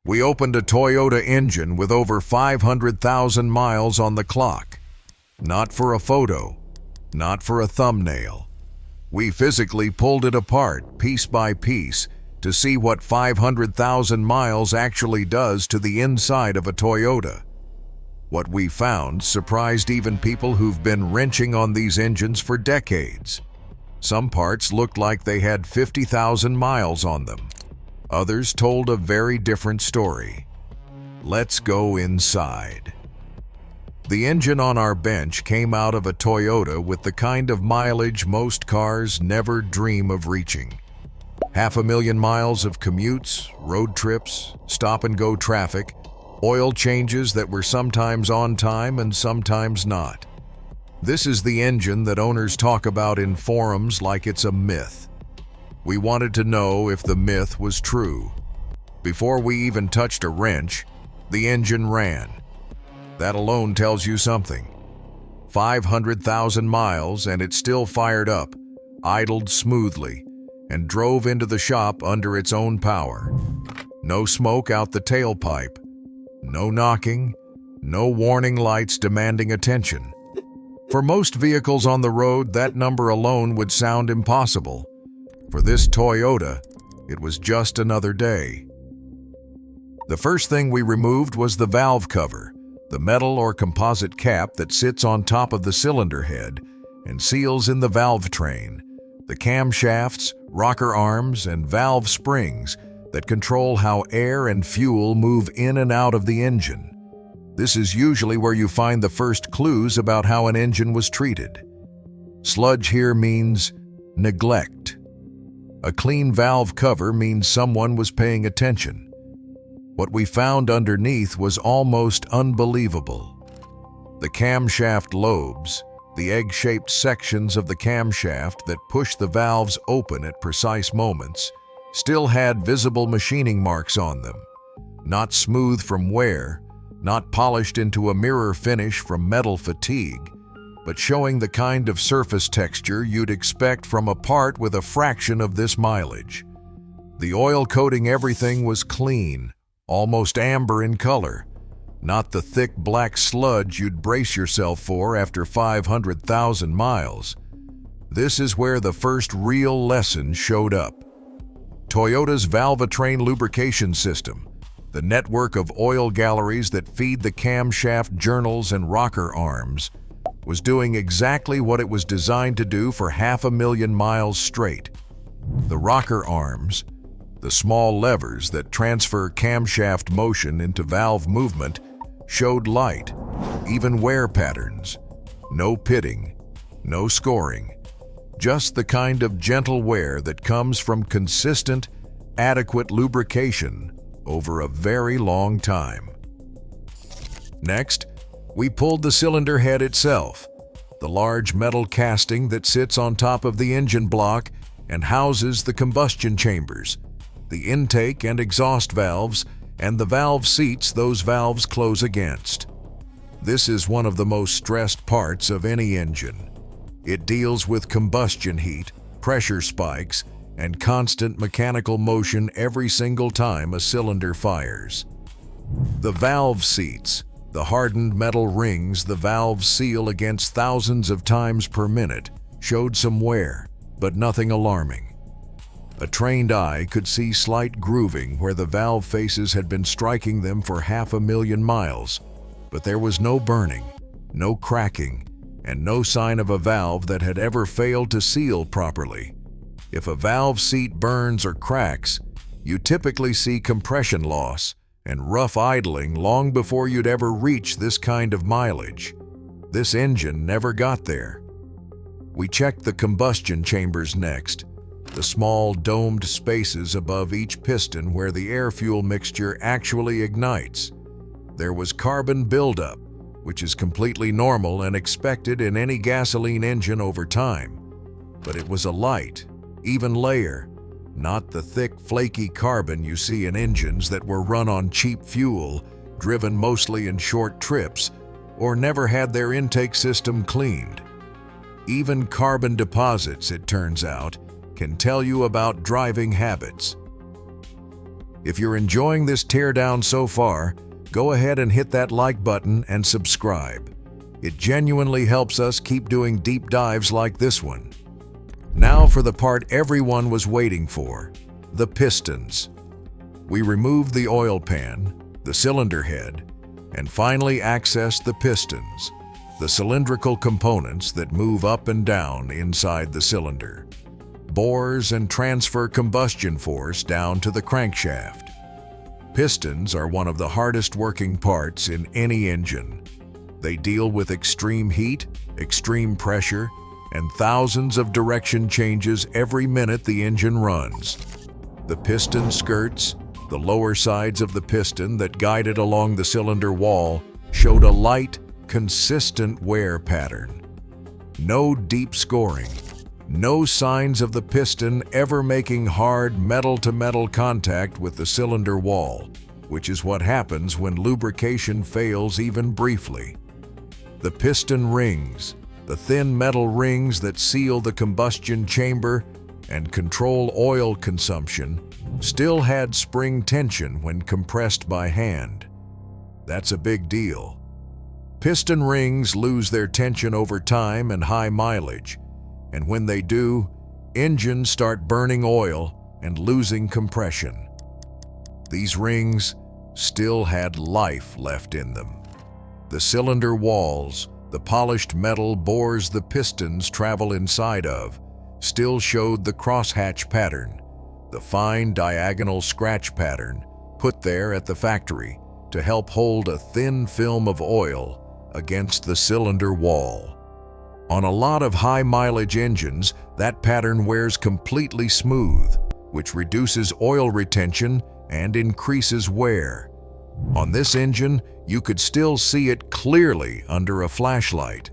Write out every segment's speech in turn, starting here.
We opened a Toyota engine with over 500,000 miles on the clock. Not for a photo, not for a thumbnail. We physically pulled it apart, piece by piece, to see what 500,000 miles actually does to the inside of a Toyota. What we found surprised even people who've been wrenching on these engines for decades. Some parts looked like they had 50,000 miles on them. Others told a very different story. Let's go inside. The engine on our bench came out of a Toyota with the kind of mileage most cars never dream of reaching. 500,000 miles of commutes, road trips, stop-and-go traffic, oil changes that were sometimes on time and sometimes not. This is the engine that owners talk about in forums like it's a myth. We wanted to know if the myth was true. Before we even touched a wrench, the engine ran. That alone tells you something. 500,000 miles and it still fired up, idled smoothly, and drove into the shop under its own power. No smoke out the tailpipe, no knocking, no warning lights demanding attention. For most vehicles on the road, that number alone would sound impossible. For this Toyota, it was just another day. The first thing we removed was the valve cover, the metal or composite cap that sits on top of the cylinder head and seals in the valvetrain, the camshafts, rocker arms, and valve springs that control how air and fuel move in and out of the engine. This is usually where you find the first clues about how an engine was treated. Sludge here means neglect. A clean valve cover means someone was paying attention. What we found underneath was almost unbelievable. The camshaft lobes, the egg-shaped sections of the camshaft that push the valves open at precise moments, still had visible machining marks on them. Not smooth from wear, not polished into a mirror finish from metal fatigue, but showing the kind of surface texture you'd expect from a part with a fraction of this mileage. The oil coating everything was clean, almost amber in color, not the thick black sludge you'd brace yourself for after 500,000 miles. This is where the first real lesson showed up. Toyota's valvetrain lubrication system, the network of oil galleries that feed the camshaft journals and rocker arms, was doing exactly what it was designed to do for 500,000 miles straight. The rocker arms, the small levers that transfer camshaft motion into valve movement, showed light, even wear patterns. No pitting, no scoring. Just the kind of gentle wear that comes from consistent, adequate lubrication over a very long time. Next, we pulled the cylinder head itself, the large metal casting that sits on top of the engine block and houses the combustion chambers, the intake and exhaust valves, and the valve seats those valves close against. This is one of the most stressed parts of any engine. It deals with combustion heat, pressure spikes, and constant mechanical motion every single time a cylinder fires. The valve seats, the hardened metal rings the valves seal against thousands of times per minute, showed some wear, but nothing alarming. A trained eye could see slight grooving where the valve faces had been striking them for 500,000 miles, but there was no burning, no cracking, and no sign of a valve that had ever failed to seal properly. If a valve seat burns or cracks, you typically see compression loss and rough idling long before you'd ever reach this kind of mileage. This engine never got there. We checked the combustion chambers next, the small domed spaces above each piston where the air-fuel mixture actually ignites. There was carbon buildup, which is completely normal and expected in any gasoline engine over time. But it was a light, even layer, not the thick, flaky carbon you see in engines that were run on cheap fuel, driven mostly in short trips, or never had their intake system cleaned. Even carbon deposits, it turns out, can tell you about driving habits. If you're enjoying this teardown so far, go ahead and hit that like button and subscribe. It genuinely helps us keep doing deep dives like this one. Now for the part everyone was waiting for, the pistons. We removed the oil pan, the cylinder head, and finally accessed the pistons, the cylindrical components that move up and down inside the cylinder. Bores and transfer combustion force down to the crankshaft. Pistons are one of the hardest working parts in any engine. They deal with extreme heat, extreme pressure, and thousands of direction changes every minute the engine runs. The piston skirts, the lower sides of the piston that guided along the cylinder wall, showed a light, consistent wear pattern. No deep scoring, no signs of the piston ever making hard metal-to-metal contact with the cylinder wall, which is what happens when lubrication fails even briefly. The piston rings, the thin metal rings that seal the combustion chamber and control oil consumption, still had spring tension when compressed by hand. That's a big deal. Piston rings lose their tension over time and high mileage, and when they do, engines start burning oil and losing compression. These rings still had life left in them. The cylinder walls, the polished metal bores the pistons travel inside of, still showed the crosshatch pattern, the fine diagonal scratch pattern put there at the factory to help hold a thin film of oil against the cylinder wall. On a lot of high-mileage engines, that pattern wears completely smooth, which reduces oil retention and increases wear. On this engine, you could still see it clearly under a flashlight.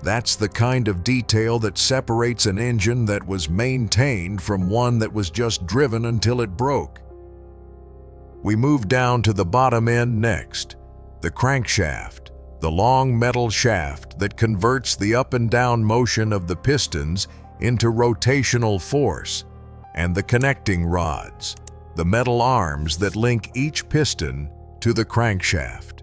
That's the kind of detail that separates an engine that was maintained from one that was just driven until it broke. We moved down to the bottom end next, the crankshaft, the long metal shaft that converts the up and down motion of the pistons into rotational force, and the connecting rods, the metal arms that link each piston to the crankshaft.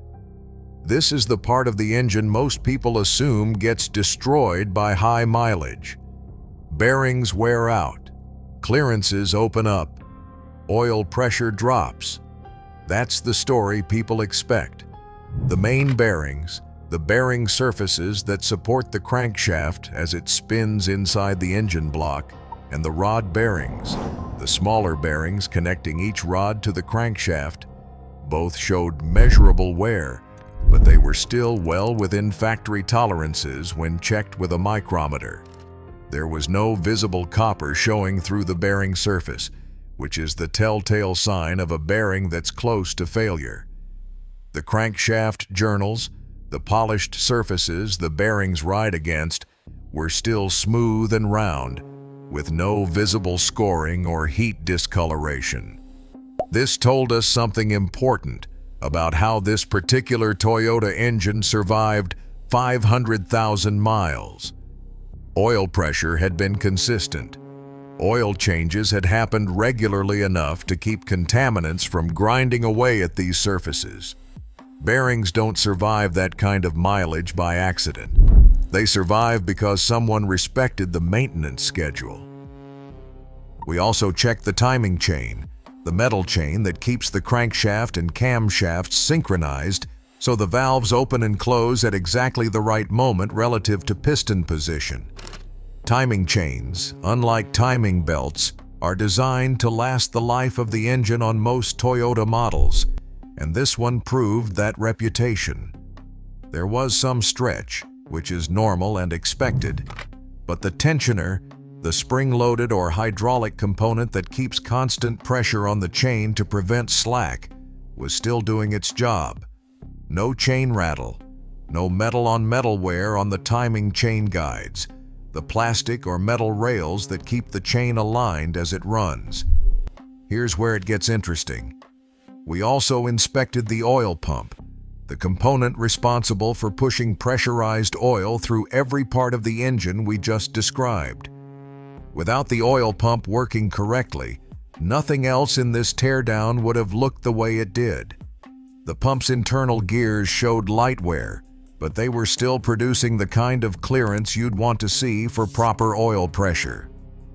This is the part of the engine most people assume gets destroyed by high mileage. Bearings wear out, clearances open up, oil pressure drops. That's the story people expect. The main bearings, the bearing surfaces that support the crankshaft as it spins inside the engine block, and the rod bearings, the smaller bearings connecting each rod to the crankshaft, both showed measurable wear, but they were still well within factory tolerances when checked with a micrometer. There was no visible copper showing through the bearing surface, which is the telltale sign of a bearing that's close to failure. The crankshaft journals, the polished surfaces the bearings ride against, were still smooth and round, with no visible scoring or heat discoloration. This told us something important about how this particular Toyota engine survived 500,000 miles. Oil pressure had been consistent. Oil changes had happened regularly enough to keep contaminants from grinding away at these surfaces. Bearings don't survive that kind of mileage by accident. They survive because someone respected the maintenance schedule. We also checked the timing chain, the metal chain that keeps the crankshaft and camshafts synchronized so the valves open and close at exactly the right moment relative to piston position. Timing chains, unlike timing belts, are designed to last the life of the engine on most Toyota models, and this one proved that reputation. There was some stretch, which is normal and expected, but the tensioner, the spring-loaded or hydraulic component that keeps constant pressure on the chain to prevent slack, was still doing its job. No chain rattle, no metal-on-metal wear on the timing chain guides, the plastic or metal rails that keep the chain aligned as it runs. Here's where it gets interesting. We also inspected the oil pump, the component responsible for pushing pressurized oil through every part of the engine we just described. Without the oil pump working correctly, Nothing else in this teardown would have looked the way it did. The pump's internal gears showed light wear, but they were still producing the kind of clearance you'd want to see for proper oil pressure.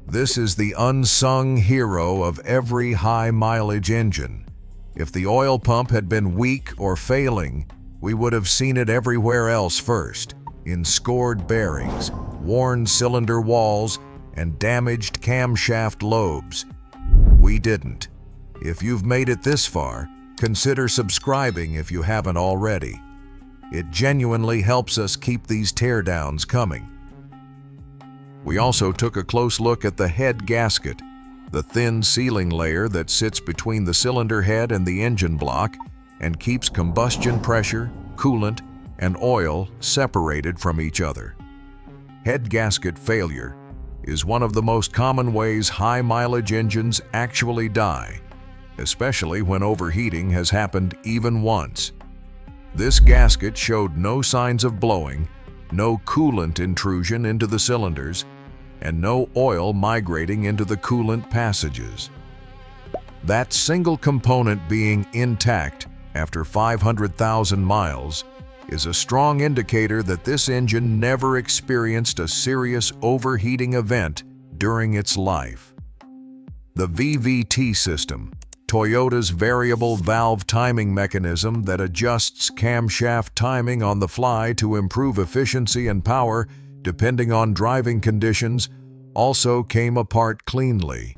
This is the unsung hero of every high-mileage engine. If the oil pump had been weak or failing, we would have seen it everywhere else first, in scored bearings, worn cylinder walls, and damaged camshaft lobes. We didn't. If you've made it this far, consider subscribing if you haven't already. It genuinely helps us keep these teardowns coming. We also took a close look at the head gasket, the thin sealing layer that sits between the cylinder head and the engine block and keeps combustion pressure, coolant, and oil separated from each other. Head gasket failure is one of the most common ways high-mileage engines actually die, especially when overheating has happened even once. This gasket showed no signs of blowing, no coolant intrusion into the cylinders, and no oil migrating into the coolant passages. That single component being intact after 500,000 miles is a strong indicator that this engine never experienced a serious overheating event during its life. The VVT system, Toyota's variable valve timing mechanism that adjusts camshaft timing on the fly to improve efficiency and power depending on driving conditions, also came apart cleanly.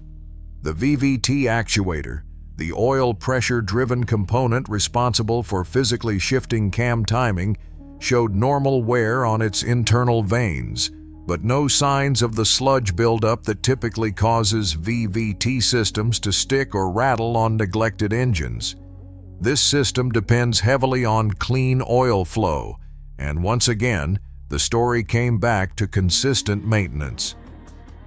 The VVT actuator, the oil pressure-driven component responsible for physically shifting cam timing, showed normal wear on its internal vanes, but no signs of the sludge buildup that typically causes VVT systems to stick or rattle on neglected engines. This system depends heavily on clean oil flow, and once again, the story came back to consistent maintenance.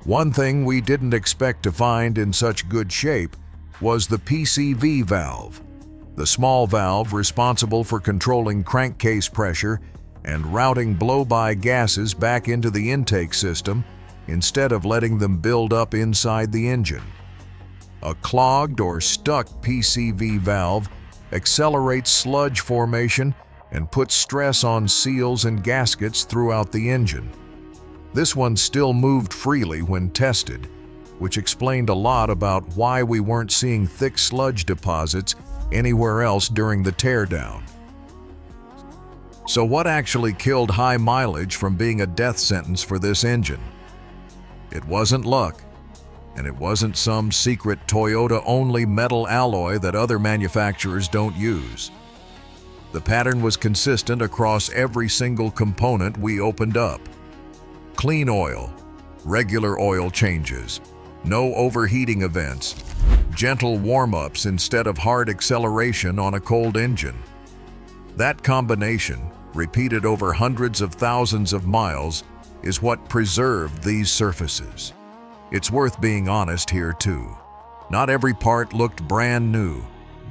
One thing we didn't expect to find in such good shape was the PCV valve, the small valve responsible for controlling crankcase pressure and routing blow-by gases back into the intake system instead of letting them build up inside the engine. A clogged or stuck PCV valve accelerates sludge formation and puts stress on seals and gaskets throughout the engine. This one still moved freely when tested, which explained a lot about why we weren't seeing thick sludge deposits anywhere else during the teardown. So what actually killed high mileage from being a death sentence for this engine? It wasn't luck, and it wasn't some secret Toyota-only metal alloy that other manufacturers don't use. The pattern was consistent across every single component we opened up. Clean oil, regular oil changes, no overheating events, gentle warm-ups instead of hard acceleration on a cold engine. That combination, repeated over hundreds of thousands of miles, is what preserved these surfaces. It's worth being honest here too. Not every part looked brand new.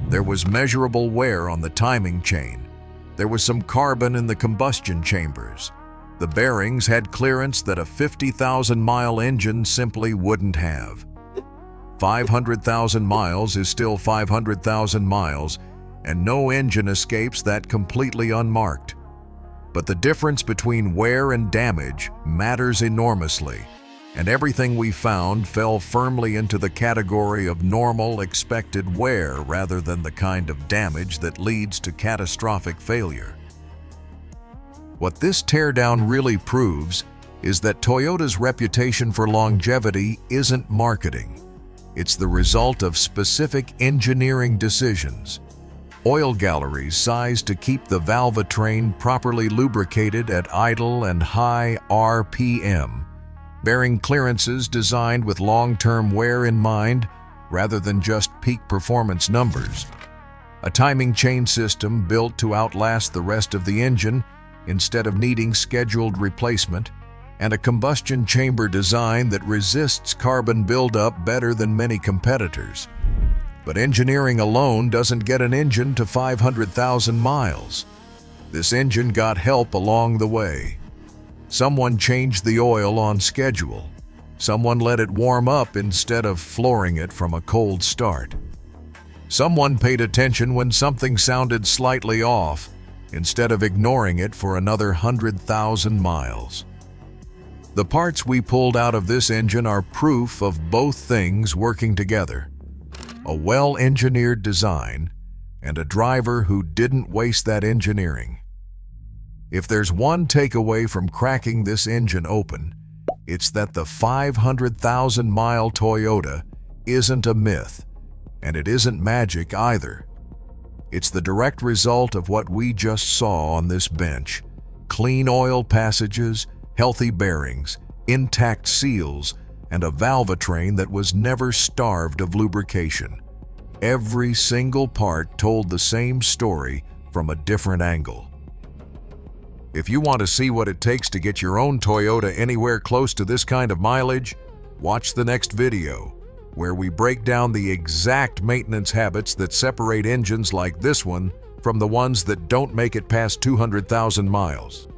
There was measurable wear on the timing chain. There was some carbon in the combustion chambers. The bearings had clearance that a 50,000-mile engine simply wouldn't have. 500,000 miles is still 500,000 miles, and no engine escapes that completely unmarked. But the difference between wear and damage matters enormously, and everything we found fell firmly into the category of normal, expected wear rather than the kind of damage that leads to catastrophic failure. What this teardown really proves is that Toyota's reputation for longevity isn't marketing. It's the result of specific engineering decisions. Oil galleries sized to keep the valvetrain properly lubricated at idle and high RPM, bearing clearances designed with long-term wear in mind rather than just peak performance numbers. A timing chain system built to outlast the rest of the engine instead of needing scheduled replacement, and a combustion chamber design that resists carbon buildup better than many competitors. But engineering alone doesn't get an engine to 500,000 miles. This engine got help along the way. Someone changed the oil on schedule. Someone let it warm up instead of flooring it from a cold start. Someone paid attention when something sounded slightly off instead of ignoring it for another 100,000 miles. The parts we pulled out of this engine are proof of both things working together: a well-engineered design and a driver who didn't waste that engineering. If there's one takeaway from cracking this engine open, it's that the 500,000-mile Toyota isn't a myth, and it isn't magic either. It's the direct result of what we just saw on this bench: clean oil passages, healthy bearings, intact seals, and a valvetrain that was never starved of lubrication. Every single part told the same story from a different angle. If you want to see what it takes to get your own Toyota anywhere close to this kind of mileage, watch the next video, where we break down the exact maintenance habits that separate engines like this one from the ones that don't make it past 200,000 miles.